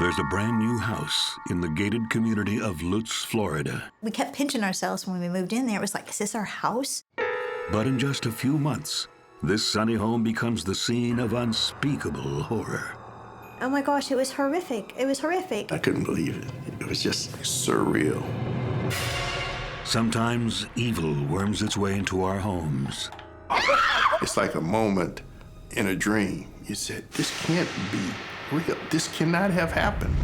There's a brand new house in the gated community of Lutz, Florida. We kept pinching ourselves when we moved in there. It was like, is this our house? But in just a few months, this sunny home becomes the scene of unspeakable horror. Oh my gosh, it was horrific. It was horrific. I couldn't believe it. It was just surreal. Sometimes evil worms its way into our homes. It's like a moment in a dream. You said, this can't be real. This cannot have happened.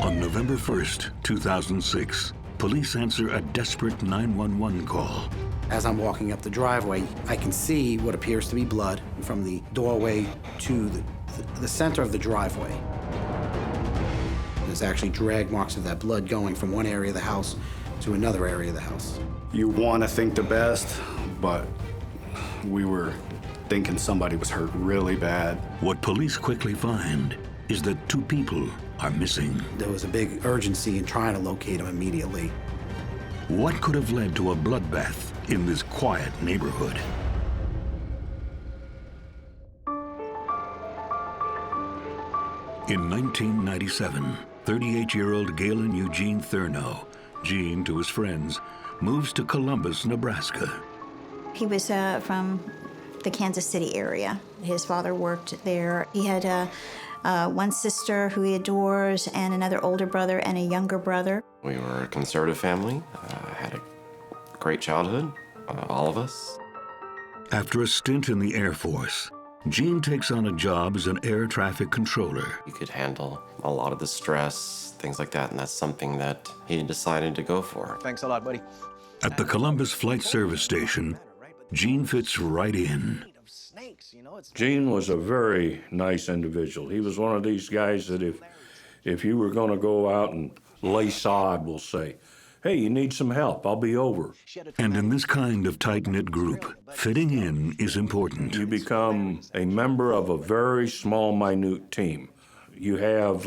On November 1st, 2006, police answer a desperate 911 call. As I'm walking up the driveway, I can see what appears to be blood from the doorway to the center of the driveway. There's actually drag marks of that blood going from one area of the house to another area of the house. You want to think the best, but we were thinking somebody was hurt really bad. What police quickly find is that 2 people are missing. There was a big urgency in trying to locate them immediately. What could have led to a bloodbath in this quiet neighborhood? In 1997, 38-year-old Galen Eugene Thurno, Gene to his friends, moves to Columbus, Nebraska. He was from the Kansas City area. His father worked there. He had one sister who he adores and another older brother and a younger brother. We were a conservative family, had a great childhood, all of us. After a stint in the Air Force, Gene takes on a job as an air traffic controller. You could handle a lot of the stress, things like that, and that's something that he decided to go for. Thanks a lot, buddy. At the Columbus Flight Service Station, Gene fits right in. Gene was a very nice individual. He was one of these guys that if you were going to go out and lay sod, we'll say, hey, you need some help, I'll be over. And in this kind of tight-knit group, fitting in is important. You become a member of a very small, minute team. You have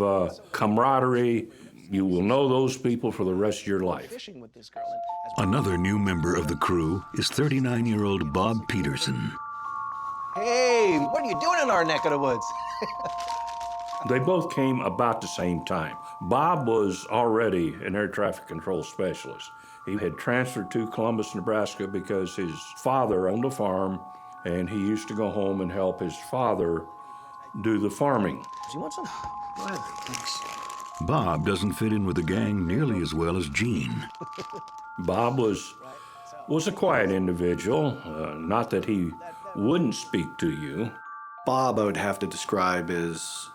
camaraderie. You will know those people for the rest of your life. Another new member of the crew is 39-year-old Bob Peterson. Hey, what are you doing in our neck of the woods? They both came about the same time. Bob was already an air traffic control specialist. He had transferred to Columbus, Nebraska because his father owned a farm, and he used to go home and help his father do the farming. Do you want some? Go ahead, thanks. Bob doesn't fit in with the gang nearly as well as Gene. Bob was a quiet individual, not that he wouldn't speak to you. Bob, I would have to describe as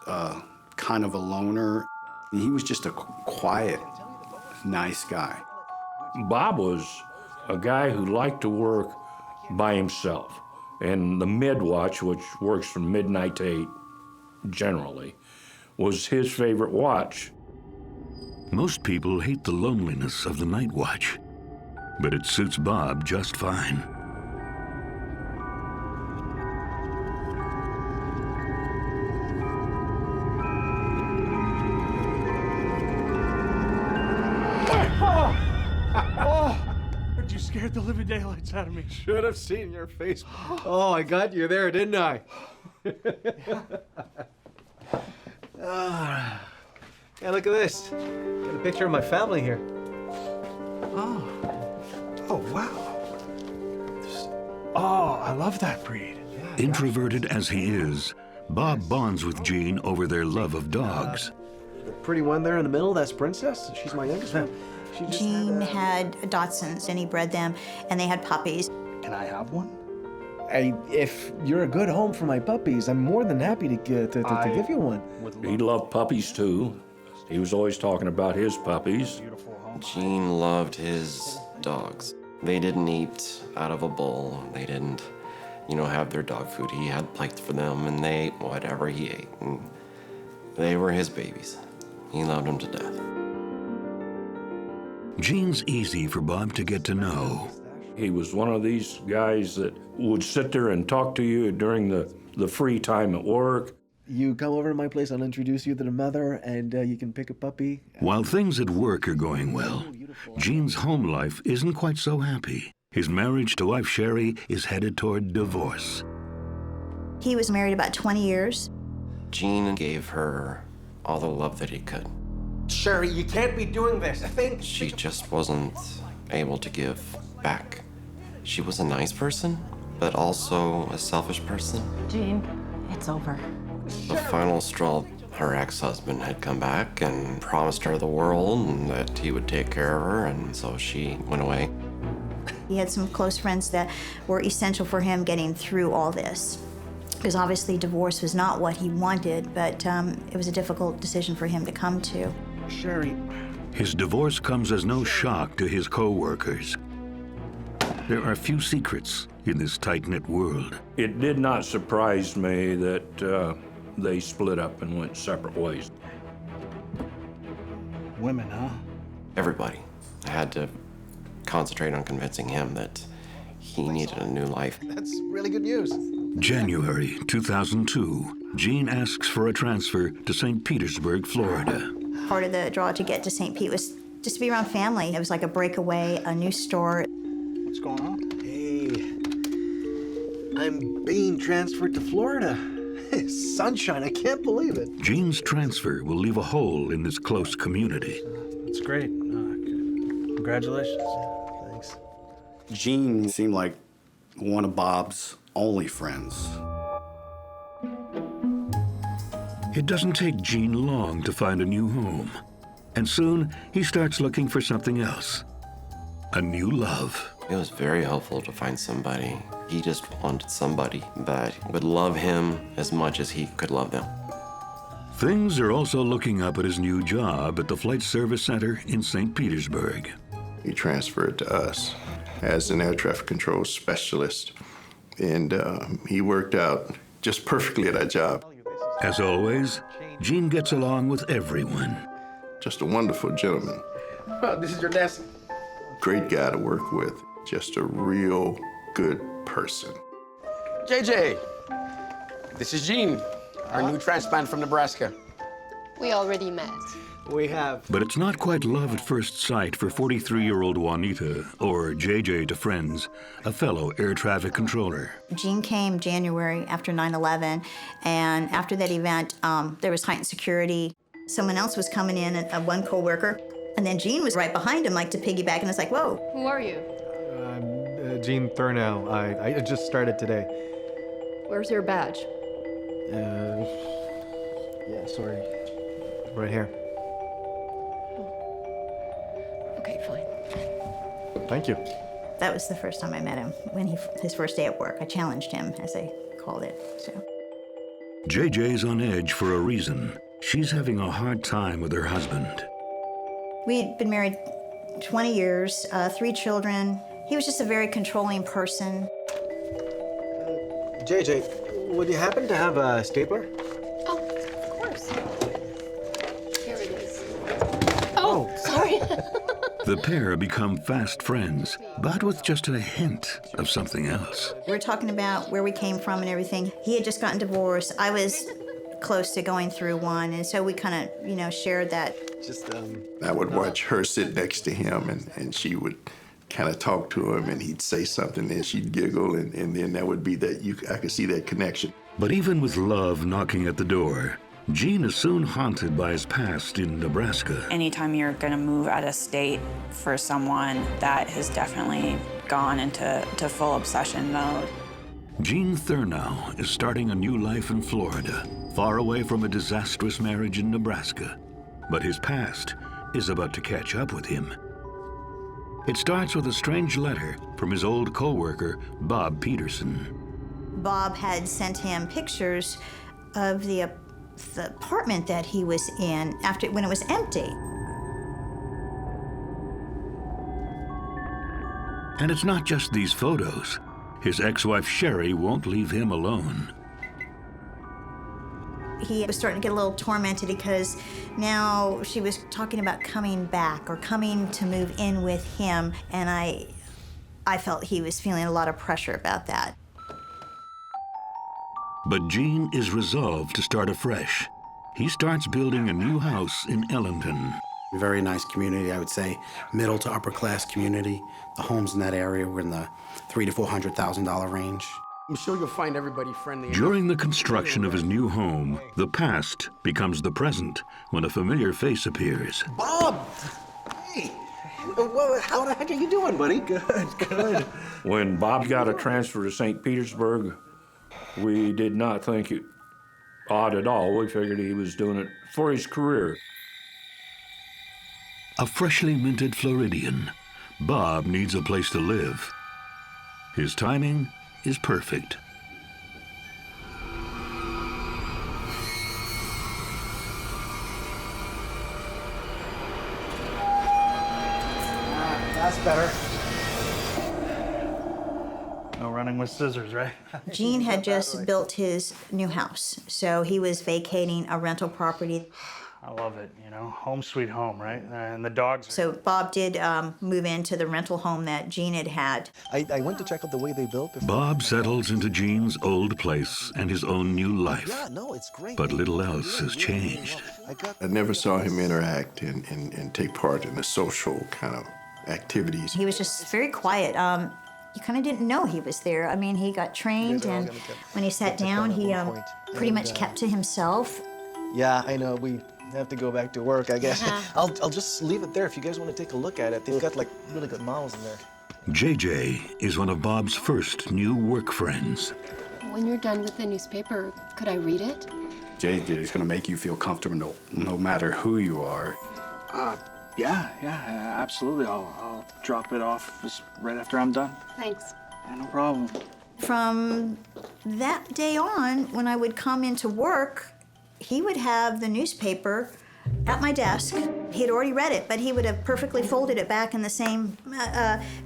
kind of a loner. He was just a quiet, nice guy. Bob was a guy who liked to work by himself. And the mid-watch, which works from midnight to 8 generally, was his favorite watch. Most people hate the loneliness of the night watch, but it suits Bob just fine. You scared the living daylights out of me. Should have seen your face. Oh, I got you there, didn't I? Yeah, look at this. Got a picture of my family here. Oh, wow. Oh, I love that breed. Introverted as he is, Bob bonds with Gene over their love of dogs. The pretty one there in the middle, that's Princess. She's my youngest one. Gene had Dachshunds, and he bred them, and they had puppies. Can I have one? If you're a good home for my puppies, I'm more than happy to give you one. He loved puppies, too. He was always talking about his puppies. Gene loved his dogs. They didn't eat out of a bowl. They didn't, have their dog food. He had plates for them, and they ate whatever he ate. And they were his babies. He loved them to death. Gene's easy for Bob to get to know. He was one of these guys that would sit there and talk to you during the free time at work. You come over to my place, I'll introduce you to the mother, and you can pick a puppy. While things at work are going well, Gene's home life isn't quite so happy. His marriage to wife Sherry is headed toward divorce. He was married about 20 years. Gene gave her all the love that he could. Sherry, you can't be doing this. She just wasn't able to give back. She was a nice person, but also a selfish person. Gene, it's over. The final straw, her ex-husband had come back and promised her the world and that he would take care of her, and so she went away. He had some close friends that were essential for him getting through all this. Because obviously divorce was not what he wanted, but it was a difficult decision for him to come to. Sherry. His divorce comes as no shock to his co-workers. There are few secrets in this tight-knit world. It did not surprise me that they split up and went separate ways. Women, huh? Everybody had to concentrate on convincing him that he needed a new life. That's really good news. January 2002, Gene asks for a transfer to St. Petersburg, Florida. Part of the draw to get to St. Pete was just to be around family. It was like a breakaway, a new start. What's going on? Hey, I'm being transferred to Florida. Sunshine, I can't believe it. Gene's transfer will leave a hole in this close community. It's great. Congratulations. Thanks. Gene seemed like one of Bob's only friends. It doesn't take Gene long to find a new home. And soon, he starts looking for something else. A new love. It was very helpful to find somebody. He just wanted somebody that would love him as much as he could love them. Things are also looking up at his new job at the Flight Service Center in St. Petersburg. He transferred to us as an air traffic control specialist, and he worked out just perfectly at our job. As always, Gene gets along with everyone. Just a wonderful gentleman. Oh, this is your desk. Great guy to work with. Just a real good person. JJ, this is Gene, our new transplant from Nebraska. We already met. We have. But it's not quite love at first sight for 43-year-old Juanita, or JJ to friends, a fellow air traffic controller. Gene came January after 9/11, and after that event, there was heightened security. Someone else was coming in, one coworker, and then Gene was right behind him, like to piggyback, and it's like, whoa. Who are you? I'm Gene Thurnow. I just started today. Where's your badge? Yeah, sorry. Right here. Okay, fine. Thank you. That was the first time I met him, his first day at work. I challenged him, as they called it, so. JJ's on edge for a reason. She's having a hard time with her husband. We'd been married 20 years, 3 children. He was just a very controlling person. JJ, would you happen to have a stapler? Oh, of course. Here it is. Oh, sorry. The pair become fast friends, but with just a hint of something else. We were talking about where we came from and everything. He had just gotten divorced. I was close to going through one, and so we kind of, shared that. I would watch her sit next to him, and she would kind of talk to him, and he'd say something, and she'd giggle, and then that would be that I could see that connection. But even with love knocking at the door, Gene is soon haunted by his past in Nebraska. Anytime you're going to move out of state for someone, that has definitely gone into full obsession mode. Gene Thurnow is starting a new life in Florida, far away from a disastrous marriage in Nebraska. But his past is about to catch up with him. It starts with a strange letter from his old co-worker, Bob Peterson. Bob had sent him pictures of the apartment that he was in when it was empty. And it's not just these photos. His ex-wife Sherry won't leave him alone. He was starting to get a little tormented because now she was talking about coming back or coming to move in with him, and I felt he was feeling a lot of pressure about that. But Gene is resolved to start afresh. He starts building a new house in Ellendon. Very nice community, I would say. Middle to upper class community. The homes in that area were in the $300,000 to $400,000 range. I'm sure you'll find everybody friendly. During the construction of his new home, the past becomes the present when a familiar face appears. Bob! Hey! Well, how the heck are you doing, buddy? Good, good. When Bob got a transfer to St. Petersburg, we did not think it odd at all. We figured he was doing it for his career. A freshly minted Floridian, Bob needs a place to live. His timing is perfect. That's better. No running with scissors, right? Gene had just built his new house, so he was vacating a rental property. I love it, you know, home sweet home, right? And the dogs. So Bob did move into the rental home that Gene had had. I went to check out the way they built before. Bob settles into Gene's old place and his own new life. Yeah, no, it's great. But little else has changed. I never saw him interact and take part in the social kind of activities. He was just very quiet. You kind of didn't know he was there. I mean, he got trained, and when he sat down, he pretty much kept to himself. Yeah, I know. We have to go back to work, I guess. I'll just leave it there if you guys want to take a look at it. They've got, like, really good models in there. JJ is one of Bob's first new work friends. When you're done with the newspaper, could I read it? JJ is going to make you feel comfortable no matter who you are. Yeah, absolutely. I'll drop it off just right after I'm done. Thanks. Yeah, no problem. From that day on, when I would come into work, he would have the newspaper at my desk. He had already read it, but he would have perfectly folded it back in the same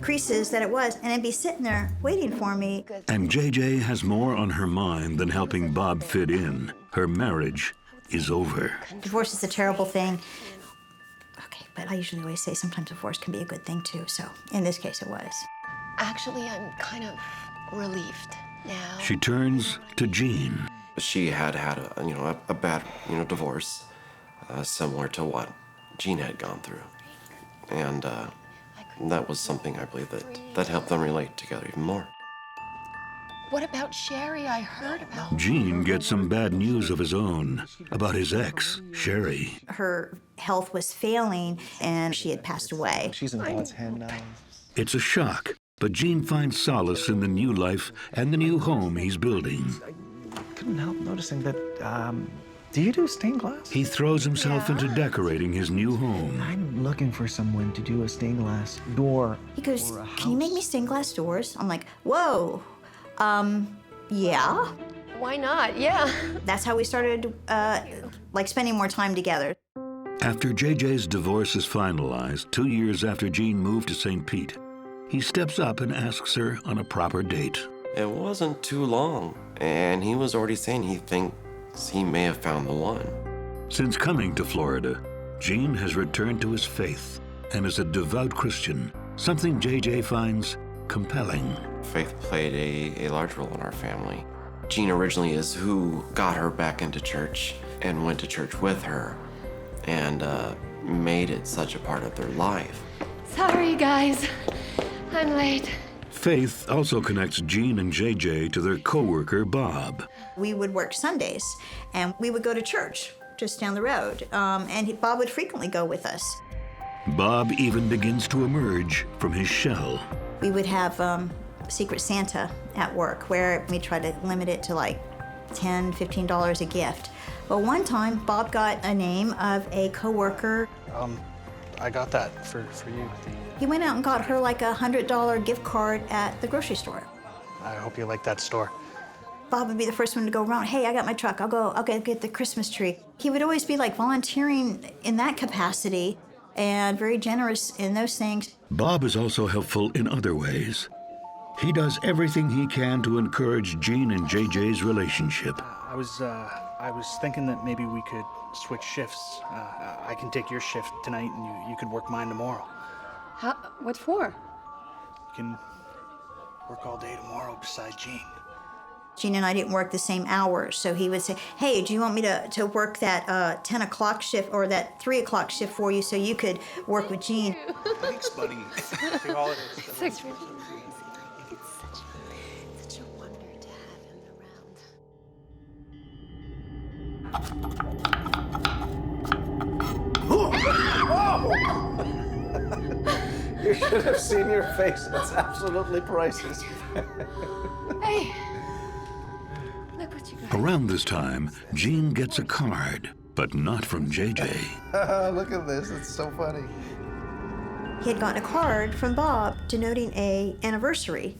creases that it was, and it'd be sitting there waiting for me. And JJ has more on her mind than helping Bob fit in. Her marriage is over. Divorce is a terrible thing. Okay, but I usually always say sometimes divorce can be a good thing too, so in this case it was. Actually, I'm kind of relieved now. She turns to Gene. She had a bad, divorce, similar to what Gene had gone through. And that was something I believe that helped them relate together even more. What about Sherry? I heard about. Gene gets some bad news of his own about his ex, Sherry. Her health was failing, and she had passed away. She's in God's hand now. It's a shock, but Gene finds solace in the new life and the new home he's building. I couldn't help noticing that, do you do stained glass? He throws himself into decorating his new home. I'm looking for someone to do a stained glass door. He goes, "Can you make me stained glass doors?" I'm like, "Whoa, yeah." Why not? Yeah. That's how we started, spending more time together. After JJ's divorce is finalized, 2 years after Gene moved to St. Pete, he steps up and asks her on a proper date. It wasn't too long, and he was already saying he thinks he may have found the one. Since coming to Florida, Gene has returned to his faith and is a devout Christian, something JJ finds compelling. Faith played a large role in our family. Gene originally is who got her back into church and went to church with her and made it such a part of their life. Sorry, guys. I'm late. Faith also connects Gene and JJ to their co-worker, Bob. We would work Sundays, and we would go to church just down the road, and Bob would frequently go with us. Bob even begins to emerge from his shell. We would have Secret Santa at work, where we try to limit it to like $10, $15 a gift. But one time, Bob got a name of a coworker. I got that for you. He went out and got her like a $100 gift card at the grocery store. I hope you like that store. Bob would be the first one to go around. "Hey, I got my truck. I'll go get the Christmas tree." He would always be like volunteering in that capacity and very generous in those things. Bob is also helpful in other ways. He does everything he can to encourage Gene and JJ's relationship. I was thinking that maybe we could switch shifts. I can take your shift tonight, and you could work mine tomorrow. What for? You can work all day tomorrow beside Gene. Gene and I didn't work the same hours, so he would say, hey, do you want me to work that 10 o'clock shift or that 3 o'clock shift for you so you could work with Gene? Thanks, buddy. Happy holidays. It's such a wonder to have him around. You should have seen your face. It's absolutely priceless. Hey, look what you got. Around this time, Gene gets a card, but not from JJ. Look at this. It's so funny. He had gotten a card from Bob denoting a anniversary,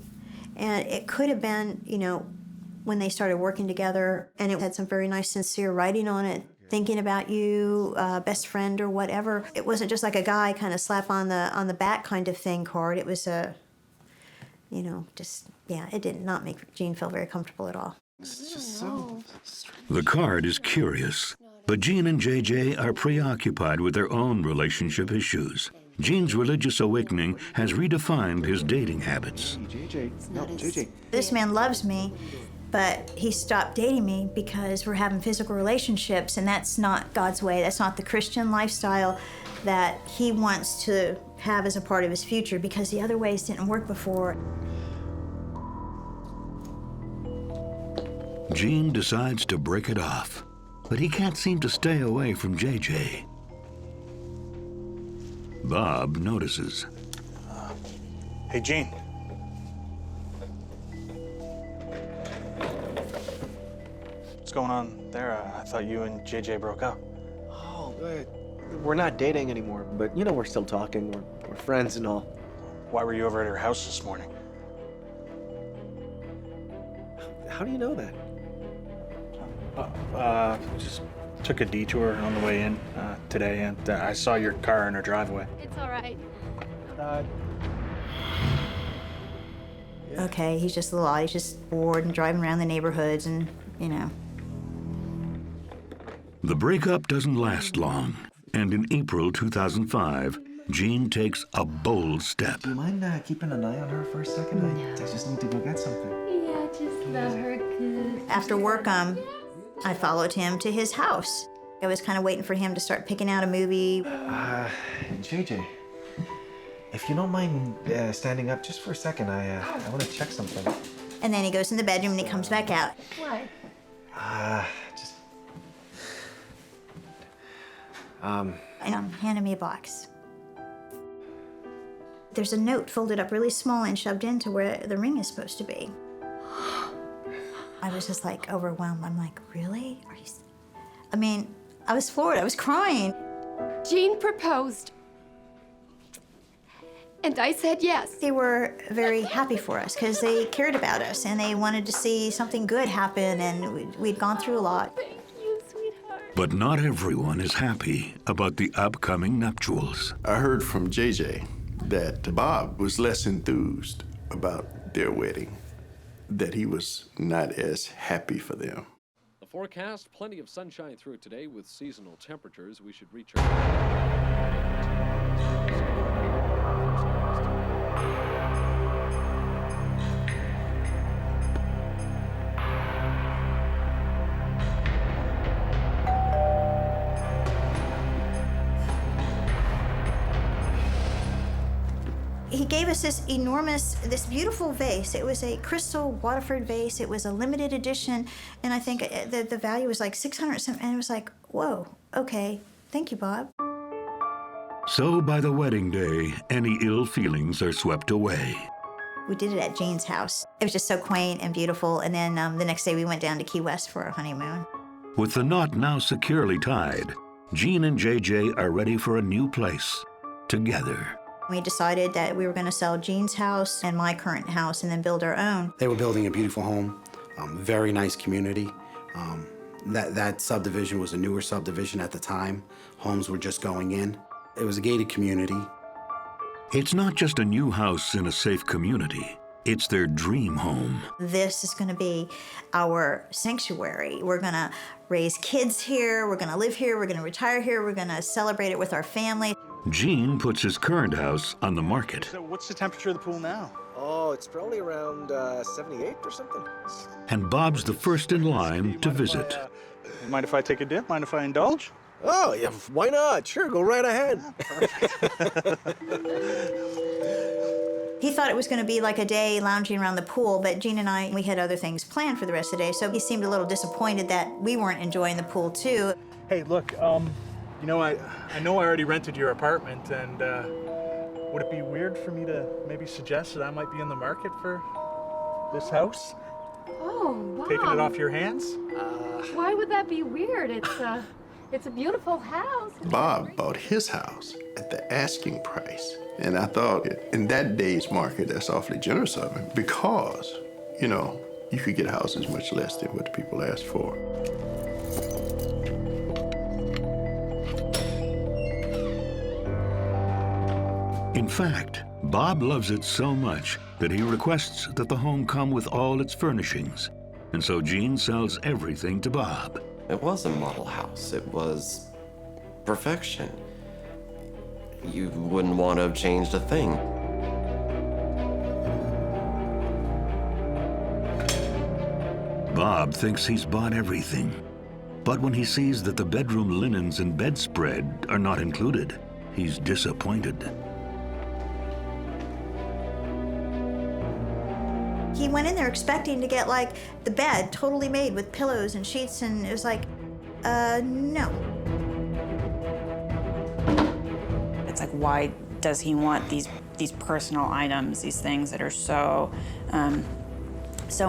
and it could have been, you know, when they started working together, and it had some very nice, sincere writing on it, thinking about you, best friend or whatever. It wasn't just like a guy kind of slap on the back kind of thing card. It was a, you know, just, yeah, it did not make Gene feel very comfortable at all. It's just so... The card is curious, but Gene and JJ are preoccupied with their own relationship issues. Gene's religious awakening has redefined his dating habits. JJ, no, JJ. This man loves me, but he stopped dating me because we're having physical relationships, and that's not God's way. That's not the Christian lifestyle that he wants to have as a part of his future, because the other ways didn't work before. Gene decides to break it off, but he can't seem to stay away from JJ. Bob notices. Hey, Gene. What's going on there? I thought you and JJ broke up. Oh, we're not dating anymore, but you know, we're still talking. We're friends and all. Why were you over at her house this morning? How do you know that? Just took a detour on the way in today, and I saw your car in her driveway. It's all right. Okay, he's just a little odd. He's just bored and driving around the neighborhoods and, you know. The breakup doesn't last long, and in April 2005, Gene takes a bold step. Do you mind keeping an eye on her for a second? I just need to go get something. Yeah, just love her good. After work, I followed him to his house. I was kind of waiting for him to start picking out a movie. JJ, if you don't mind standing up just for a second, I want to check something. And then he goes in the bedroom and he comes back out. What? And handed me a box. There's a note folded up really small and shoved into where the ring is supposed to be. I was just like overwhelmed. I'm like, really? I mean, I was floored. I was crying. Gene proposed. And I said yes. They were very happy for us because they cared about us and they wanted to see something good happen, and we'd gone through a lot. Thank you, sweetheart. But not everyone is happy about the upcoming nuptials. I heard from JJ that Bob was less enthused about their wedding, that he was not as happy for them. The forecast, plenty of sunshine through today with seasonal temperatures. We should reach our... He gave us this this beautiful vase. It was a crystal Waterford vase. It was a limited edition, and I think the value was like $600 something. And it was like, whoa, okay, thank you, Bob. So by the wedding day, any ill feelings are swept away. We did it at Jane's house. It was just so quaint and beautiful. And then the next day we went down to Key West for our honeymoon. With the knot now securely tied, Gene and JJ are ready for a new place, together. We decided that we were going to sell Gene's house and my current house and then build our own. They were building a beautiful home, very nice community. That subdivision was a newer subdivision at the time. Homes were just going in. It was a gated community. It's not just a new house in a safe community. It's their dream home. This is going to be our sanctuary. We're going to raise kids here. We're going to live here. We're going to retire here. We're going to celebrate it with our family. Gene puts his current house on the market. So what's the temperature of the pool now? Oh, it's probably around 78 or something. And Bob's the first in line to visit. Mind if I take a dip? Mind if I indulge? Oh, yeah, why not? Sure, go right ahead. He thought it was going to be like a day lounging around the pool, but Gene and I, we had other things planned for the rest of the day, so he seemed a little disappointed that we weren't enjoying the pool too. Hey, look, you know, I know I already rented your apartment, and would it be weird for me to maybe suggest that I might be in the market for this house? Oh, wow. Taking it off your hands? Why would that be weird? It's a beautiful house. Bob bought his house at the asking price. And I thought, in that day's market, that's awfully generous of him because, you know, you could get houses much less than what the people asked for. In fact, Bob loves it so much that he requests that the home come with all its furnishings. And so Gene sells everything to Bob. It was a model house. It was perfection. You wouldn't want to have changed a thing. Bob thinks he's bought everything. But when he sees that the bedroom linens and bedspread are not included, he's disappointed. He went in there expecting to get like the bed totally made with pillows and sheets, and it was like, no. It's like, why does he want these personal items, these things that are so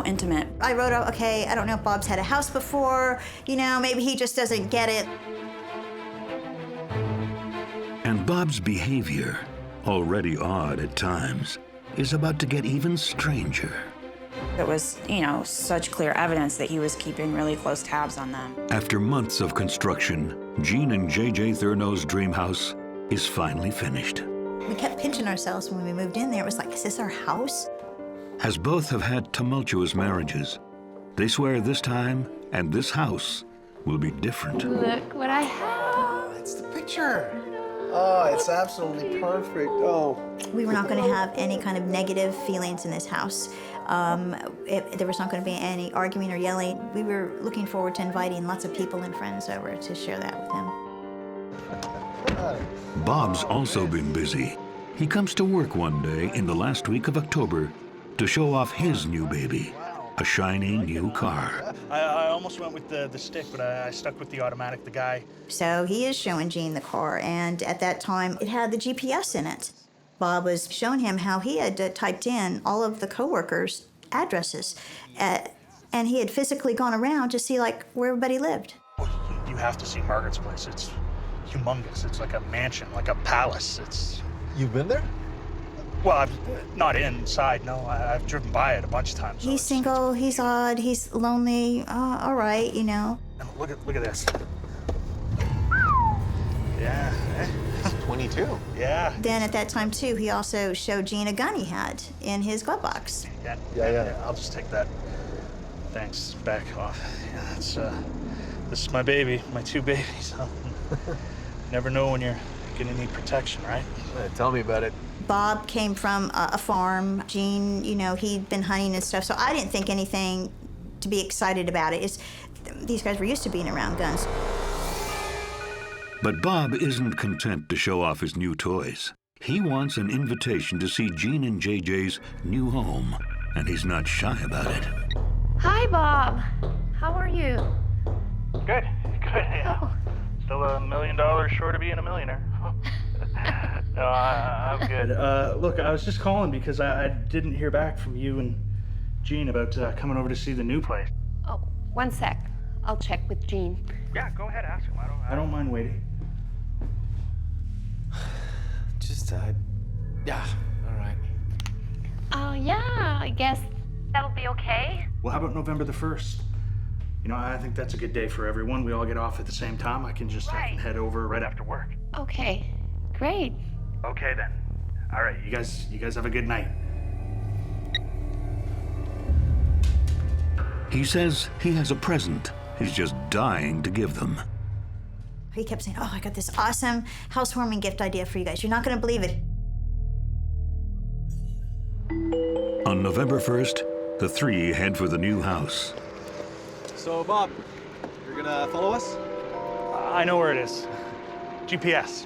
intimate? I wrote out, okay, I don't know if Bob's had a house before, you know, maybe he just doesn't get it. And Bob's behavior, already odd at times, is about to get even stranger. It was, you know, such clear evidence that he was keeping really close tabs on them. After months of construction, Gene and J.J. Thurneau's dream house is finally finished. We kept pinching ourselves when we moved in there. It was like, is this our house? As both have had tumultuous marriages, they swear this time and this house will be different. Look what I have. It's the picture. Oh, it's absolutely perfect. Oh. We were not going to have any kind of negative feelings in this house. There was not going to be any arguing or yelling. We were looking forward to inviting lots of people and friends over to share that with him. Bob's also been busy. He comes to work one day in the last week of October to show off his new baby, a shiny new car. I almost went with the stick, but I stuck with the automatic, the guy. So he is showing Gene the car, and at that time, it had the GPS in it. Bob was showing him how he had typed in all of the coworkers' addresses, and he had physically gone around to see, like, where everybody lived. You have to see Margaret's place. It's humongous. It's like a mansion, like a palace. You've been there? Well, I've not inside, no. I've driven by it a bunch of times. He's single, he's odd, he's lonely, all right, you know. And look at this. Yeah. 22. Yeah. Then at that time, too, he also showed Gene a gun he had in his glove box. Yeah. I'll just take that. Thanks. Back off. Yeah, this is my baby, my two babies. Never know when you're gonna need protection, right? Tell me about it. Bob came from a farm. Gene, you know, he'd been hunting and stuff, so I didn't think anything to be excited about it. These guys were used to being around guns. But Bob isn't content to show off his new toys. He wants an invitation to see Gene and JJ's new home, and he's not shy about it. Hi, Bob. How are you? Good. Yeah. Oh. Still $1 million short of being a millionaire. No, I'm good. Look, I was just calling because I didn't hear back from you and Gene about coming over to see the new place. Oh, one sec. I'll check with Gene. Yeah, go ahead, ask him. I don't mind waiting. Yeah, all right. Yeah, I guess that'll be okay. Well, how about November the 1st? You know, I think that's a good day for everyone. We all get off at the same time. I can just I can head over right after work. Okay, great. Okay, then. All right, you guys have a good night. He says he has a present he's just dying to give them. He kept saying, oh, I got this awesome housewarming gift idea for you guys. You're not going to believe it. On November 1st, the three head for the new house. So, Bob, you're gonna follow us? I know where it is. GPS.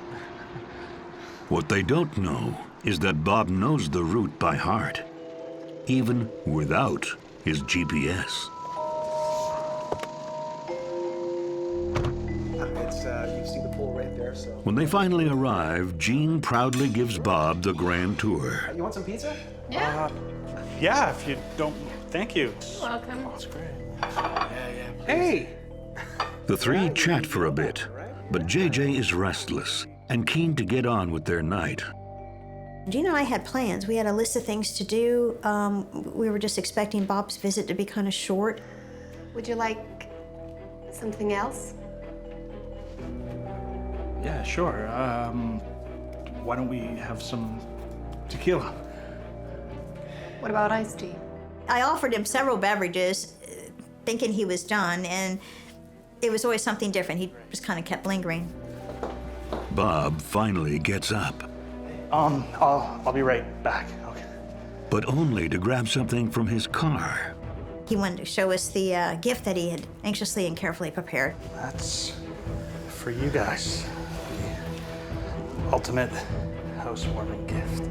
What they don't know is that Bob knows the route by heart, even without his GPS. You see the pool right there, so. When they finally arrive, Gene proudly gives Bob the grand tour. You want some pizza? Yeah. Yeah, if you don't. Thank you. You're welcome. That's great. Hey! The three chat for a bit, but JJ is restless and keen to get on with their night. Gene and I had plans. We had a list of things to do. We were just expecting Bob's visit to be kind of short. Would you like something else? Yeah, sure. Why don't we have some tequila? What about iced tea? I offered him several beverages, thinking he was done, and it was always something different. He just kind of kept lingering. Bob finally gets up, I'll be right back. Okay. but only to grab something from his car. He wanted to show us the gift that he had anxiously and carefully prepared. That's for you guys. The ultimate housewarming gift.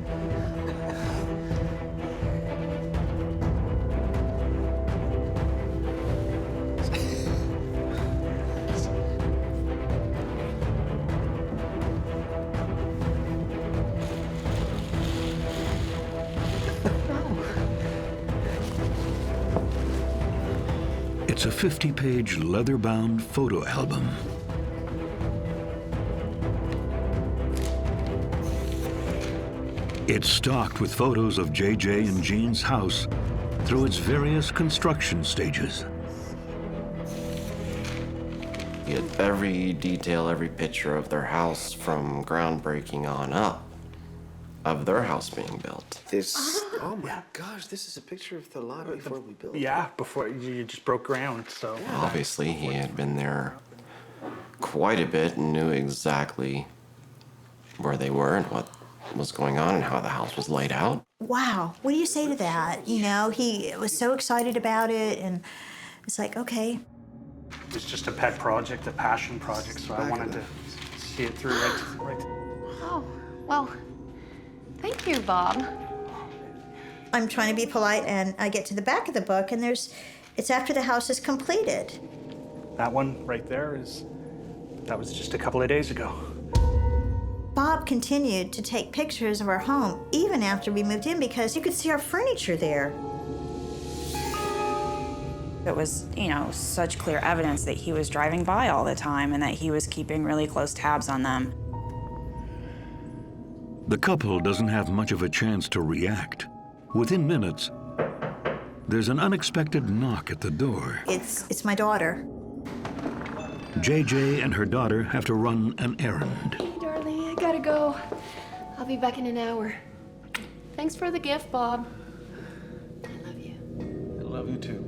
It's a 50-page leather-bound photo album. It's stocked with photos of JJ and Gene's house through its various construction stages. He had every detail, every picture of their house from groundbreaking on up, of their house being built. This, oh my gosh, this is a picture of the lot before we built. Yeah, before you just broke ground, so. Obviously, he had been there quite a bit and knew exactly where they were and what was going on and how the house was laid out. Wow, what do you say to that? You know, he was so excited about it, and it's like, okay. It was just a pet project, a passion project, so I wanted to see it through right. Oh, well, thank you, Bob. I'm trying to be polite, and I get to the back of the book, and it's after the house is completed. That one right there that was just a couple of days ago. Bob continued to take pictures of our home even after we moved in because you could see our furniture there. It was, such clear evidence that he was driving by all the time and that he was keeping really close tabs on them. The couple doesn't have much of a chance to react. Within minutes, there's an unexpected knock at the door. It's my daughter. JJ and her daughter have to run an errand. Hey, darling, I gotta go. I'll be back in an hour. Thanks for the gift, Bob. I love you. I love you too.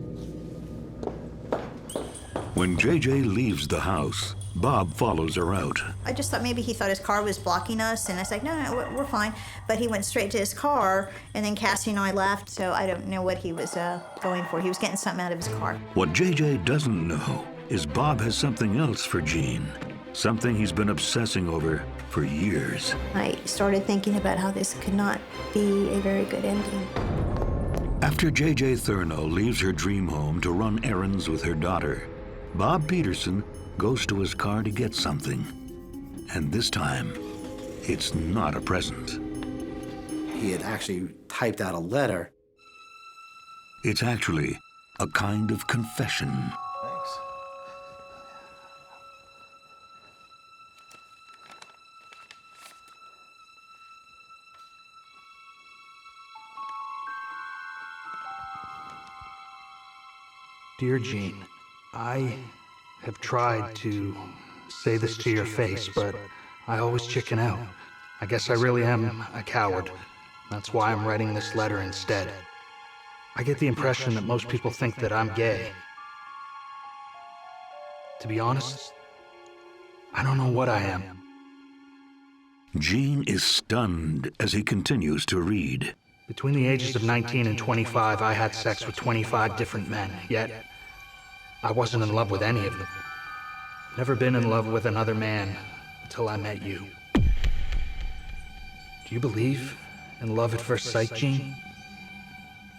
When JJ leaves the house, Bob follows her out. I just thought maybe he thought his car was blocking us, and I was like, no, we're fine. But he went straight to his car, and then Cassie and I left, so I don't know what he was going for. He was getting something out of his car. What JJ doesn't know is Bob has something else for Gene, something he's been obsessing over for years. I started thinking about how this could not be a very good ending. After JJ Thurno leaves her dream home to run errands with her daughter, Bob Peterson goes to his car to get something. And this time, it's not a present. He had actually typed out a letter. It's actually a kind of confession. Thanks. Dear Gene, I have tried to say this to your face, but I always chicken out. I guess I really am a coward. That's why I'm writing this letter instead. I get the impression that most people think that I'm gay. To be honest, I don't know what I am. Gene is stunned as he continues to read. Between the ages of 19 and 25, I had sex with 25 different men, yet I wasn't in love with any of them. Never been in love with another man until I met you. Do you believe in love at first sight, Gene?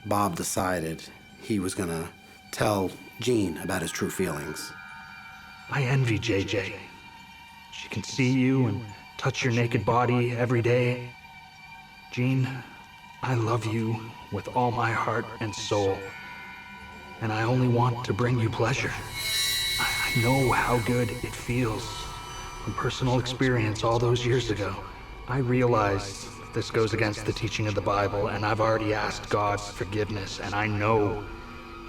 Bob decided he was gonna tell Jean about his true feelings. I envy JJ. She can see you and touch your naked body every day. Gene, I love you with all my heart and soul, and I only want to bring you pleasure. I know how good it feels. From personal experience all those years ago, I realize this goes against the teaching of the Bible, and I've already asked God's forgiveness, and I know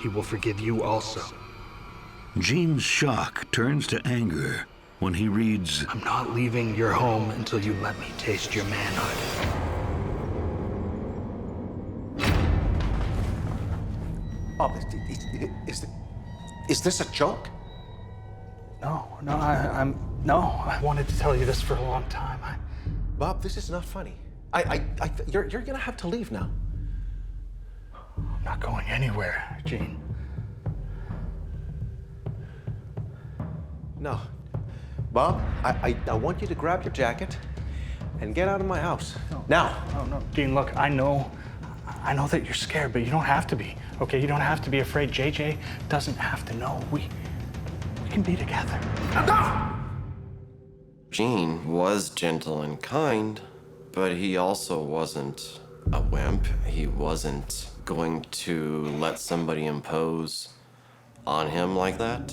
He will forgive you also. Gene's shock turns to anger when he reads, I'm not leaving your home until you let me taste your manhood. Bob, is this a joke? No, I wanted to tell you this for a long time. Bob, this is not funny. You're gonna have to leave now. I'm not going anywhere, Gene. No. Bob, I want you to grab your jacket and get out of my house. No. Now. No, Gene, look, I know that you're scared, but you don't have to be, okay? You don't have to be afraid. JJ doesn't have to know. We can be together. Gene was gentle and kind, but he also wasn't a wimp. He wasn't going to let somebody impose on him like that.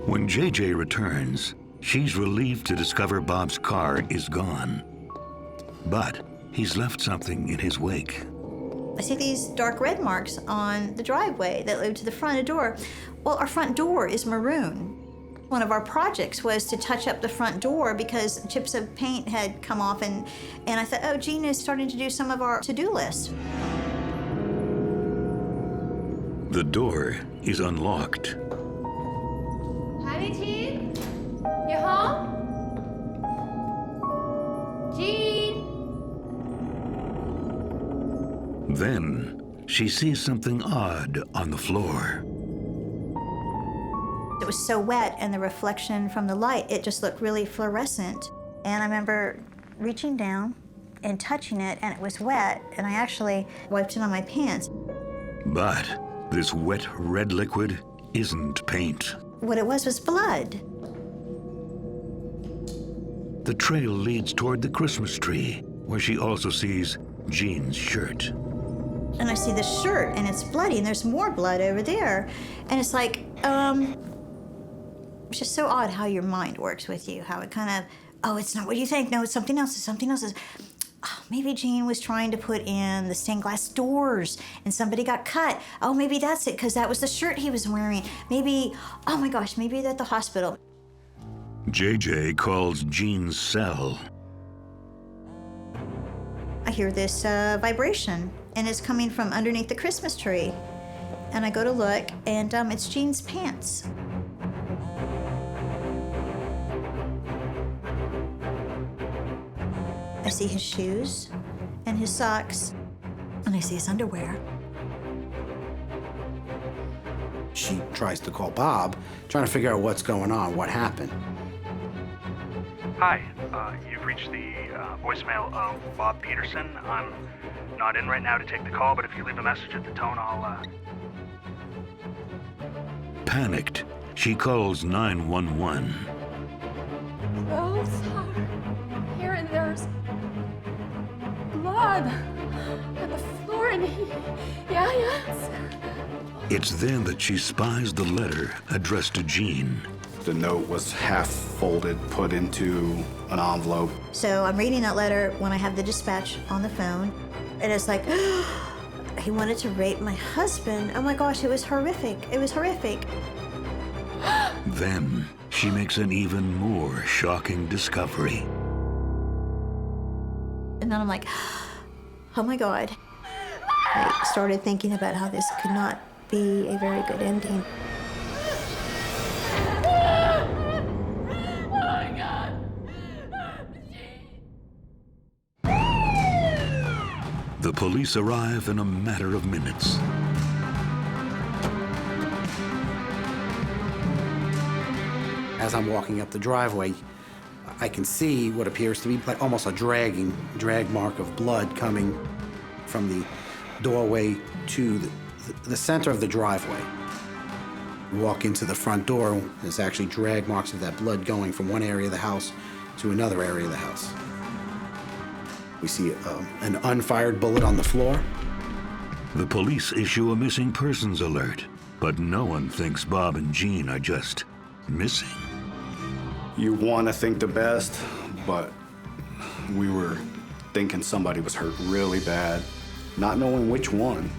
When JJ returns, she's relieved to discover Bob's car is gone. But he's left something in his wake. I see these dark red marks on the driveway that lead to the front door. Well, our front door is maroon. One of our projects was to touch up the front door because chips of paint had come off, and I thought, oh, Gene is starting to do some of our to-do list. The door is unlocked. Honey, Gene? You home? Gene? Then she sees something odd on the floor. It was so wet, and the reflection from the light, it just looked really fluorescent. And I remember reaching down and touching it, and it was wet, and I actually wiped it on my pants. But this wet red liquid isn't paint. What it was blood. The trail leads toward the Christmas tree, where she also sees Gene's shirt. And I see the shirt, and it's bloody, and there's more blood over there. And it's like, it's just so odd how your mind works with you, how it kind of, oh, it's not what you think. No, it's something else. It's something else. Oh, maybe Gene was trying to put in the stained glass doors and somebody got cut. Oh, maybe that's it, because that was the shirt he was wearing. Maybe, oh my gosh, maybe they're at the hospital. JJ calls Gene's cell. I hear this vibration, and it's coming from underneath the Christmas tree. And I go to look, and it's Gene's pants. I see his shoes and his socks, and I see his underwear. She tries to call Bob, trying to figure out what's going on, what happened. Hi, you've reached the voicemail of Bob Peterson. I'm not in right now to take the call, but if you leave a message at the tone, I'll... Panicked, she calls 911. Oh, sorry. Here and there's blood on the floor, and yes. It's then that she spies the letter addressed to Gene. The note was half folded, put into an envelope. So I'm reading that letter when I have the dispatch on the phone, and it's like, he wanted to rape my husband. Oh my gosh, it was horrific. It was horrific. Then she makes an even more shocking discovery. And then I'm like, oh my God. I started thinking about how this could not be a very good ending. Oh my God. The police arrive in a matter of minutes. As I'm walking up the driveway, I can see what appears to be like almost a drag mark of blood coming from the doorway to the center of the driveway. We walk into the front door, there's actually drag marks of that blood going from one area of the house to another area of the house. We see an unfired bullet on the floor. The police issue a missing persons alert, but no one thinks Bob and Jean are just missing. You want to think the best, but we were thinking somebody was hurt really bad, not knowing which one.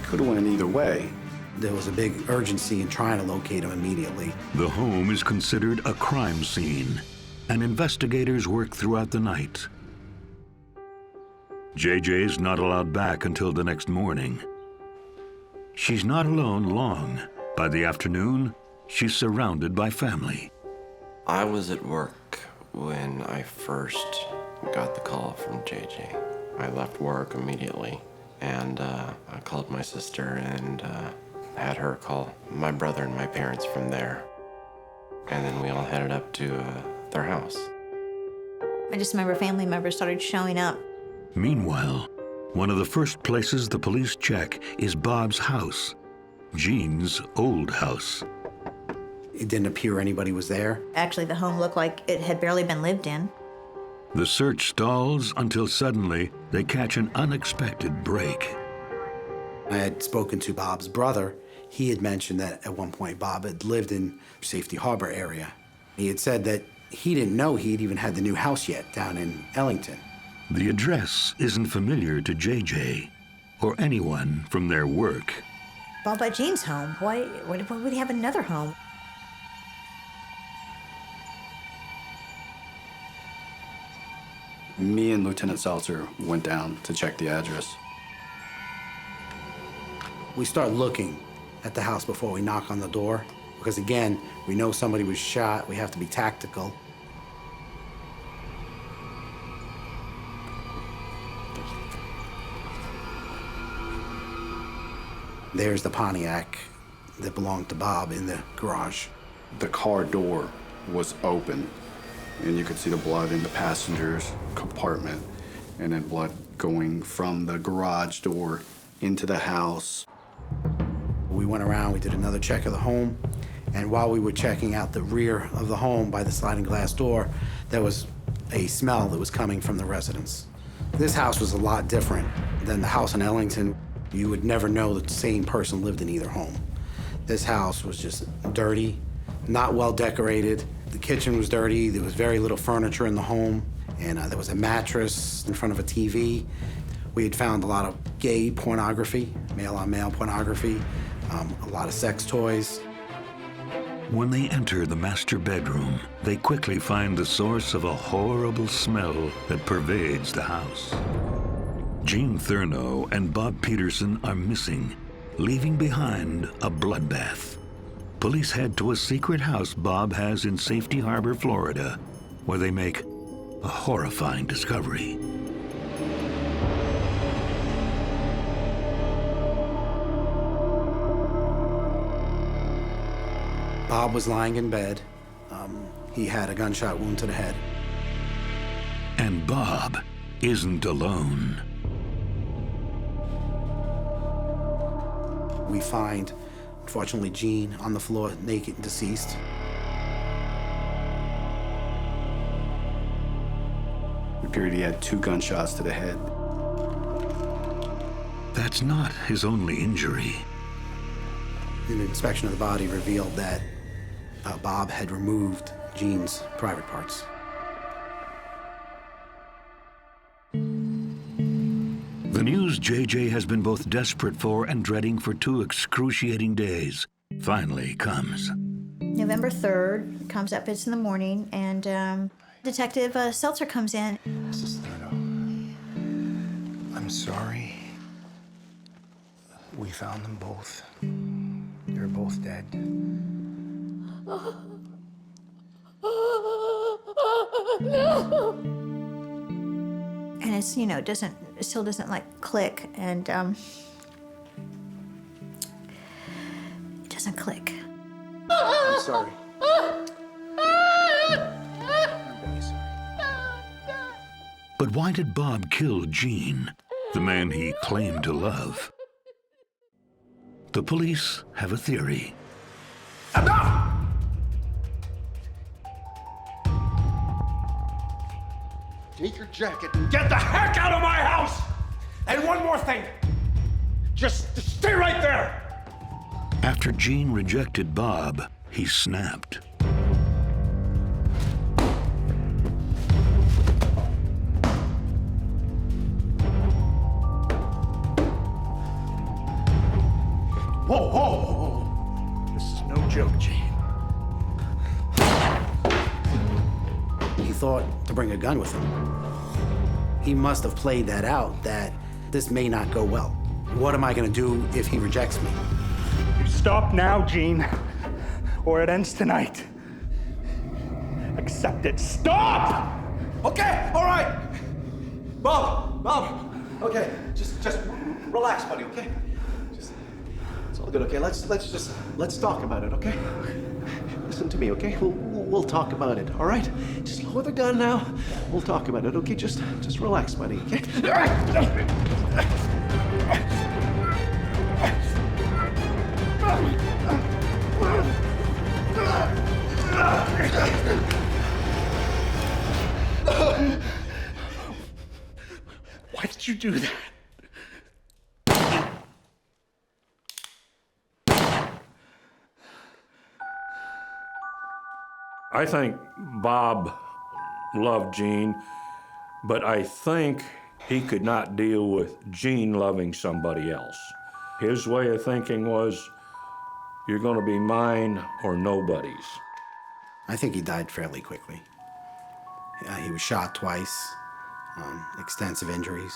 Could have went either way. There was a big urgency in trying to locate him immediately. The home is considered a crime scene, and investigators work throughout the night. JJ's not allowed back until the next morning. She's not alone long. By the afternoon, she's surrounded by family. I was at work when I first got the call from JJ. I left work immediately, and I called my sister and had her call my brother and my parents from there. And then we all headed up to their house. I just remember family members started showing up. Meanwhile, one of the first places the police check is Bob's house, Jean's old house. It didn't appear anybody was there. Actually, the home looked like it had barely been lived in. The search stalls until suddenly they catch an unexpected break. I had spoken to Bob's brother. He had mentioned that at one point Bob had lived in Safety Harbor area. He had said that he didn't know he'd even had the new house yet down in Ellington. The address isn't familiar to JJ or anyone from their work. Bob by Jean's home. Why would he have another home? Me and Lieutenant Seltzer went down to check the address. We start looking at the house before we knock on the door, because again, we know somebody was shot. We have to be tactical. There's the Pontiac that belonged to Bob in the garage. The car door was open, and you could see the blood in the passenger's compartment, and then blood going from the garage door into the house. We went around, we did another check of the home, and while we were checking out the rear of the home by the sliding glass door, there was a smell that was coming from the residence. This house was a lot different than the house in Ellington. You would never know that the same person lived in either home. This house was just dirty, not well decorated. The kitchen was dirty, there was very little furniture in the home, and there was a mattress in front of a TV. We had found a lot of gay pornography, male-on-male pornography, a lot of sex toys. When they enter the master bedroom, they quickly find the source of a horrible smell that pervades the house. Jean Thurno and Bob Peterson are missing, leaving behind a bloodbath. Police head to a secret house Bob has in Safety Harbor, Florida, where they make a horrifying discovery. Bob was lying in bed. He had a gunshot wound to the head. And Bob isn't alone. We find, unfortunately, Jean on the floor, naked and deceased. It appeared he had 2 gunshots to the head. That's not his only injury. An inspection of the body revealed that Bob had removed Jean's private parts. The news JJ has been both desperate for and dreading for 2 excruciating days finally comes. November 3rd, comes up, it's in the morning, and Detective Seltzer comes in. Mrs. Thurno, I'm sorry. We found them both. They're both dead. And it's, you know, it still doesn't like click, and it doesn't click. I'm sorry. But why did Bob kill Gene, the man he claimed to love? The police have a theory. Enough! Take your jacket and get the heck out of my house! And one more thing. Just stay right there! After Gene rejected Bob, he snapped. Whoa, whoa, whoa. This is no joke, Gene. He thought to bring a gun with him. He must have played that out, that this may not go well. What am I gonna do if he rejects me? You stop now, Gene, or it ends tonight. Accept it. Stop! Okay, all right. Bob, okay, just relax, buddy, okay? It's all good, okay? Let's talk about it, okay? Listen to me, okay? We'll talk about it, all right? Just lower the gun now. We'll talk about it, okay? Just relax, buddy, okay? Why did you do that? I think Bob loved Gene, but I think he could not deal with Gene loving somebody else. His way of thinking was, you're gonna be mine or nobody's. I think he died fairly quickly. He was shot twice, extensive injuries.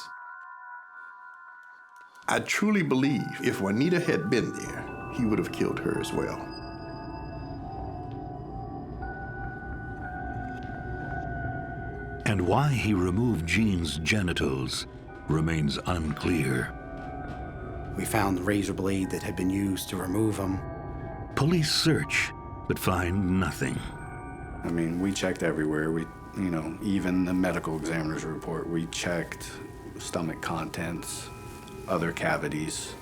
I truly believe if Juanita had been there, he would have killed her as well. And why he removed Gene's genitals remains unclear. We found the razor blade that had been used to remove him. Police search, but find nothing. I mean, we checked everywhere. Even the medical examiner's report, we checked stomach contents, other cavities,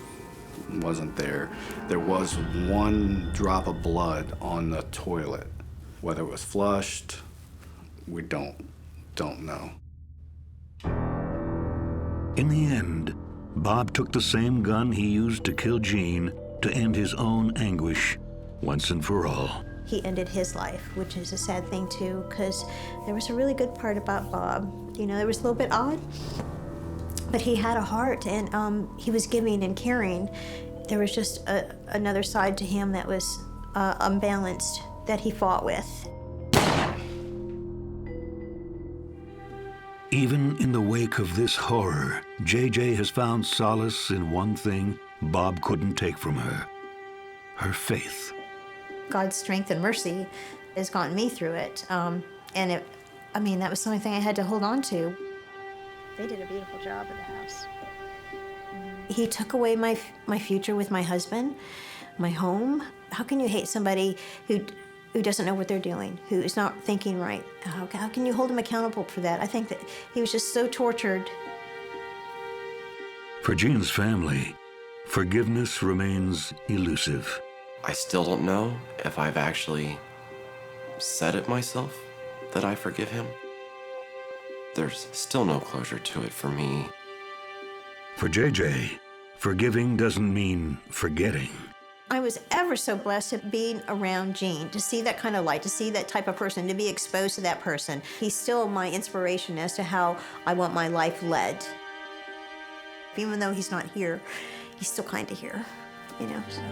wasn't there. There was one drop of blood on the toilet. Whether it was flushed, we don't know. In the end, Bob took the same gun he used to kill Gene to end his own anguish once and for all. He ended his life, which is a sad thing too, because there was a really good part about Bob. You know, it was a little bit odd, but he had a heart, and he was giving and caring. There was just another side to him that was unbalanced that he fought with. Even in the wake of this horror, JJ has found solace in one thing Bob couldn't take from her: her faith. God's strength and mercy has gotten me through it. And that was the only thing I had to hold on to. They did a beautiful job in the house. He took away my future with my husband, my home. How can you hate somebody who doesn't know what they're doing, who is not thinking right? How can you hold him accountable for that? I think that he was just so tortured. For Gene's family, forgiveness remains elusive. I still don't know if I've actually said it myself that I forgive him. There's still no closure to it for me. For JJ, forgiving doesn't mean forgetting. I was ever so blessed at being around Gene, to see that kind of light, to see that type of person, to be exposed to that person. He's still my inspiration as to how I want my life led. Even though he's not here, he's still kind of here, you know, so.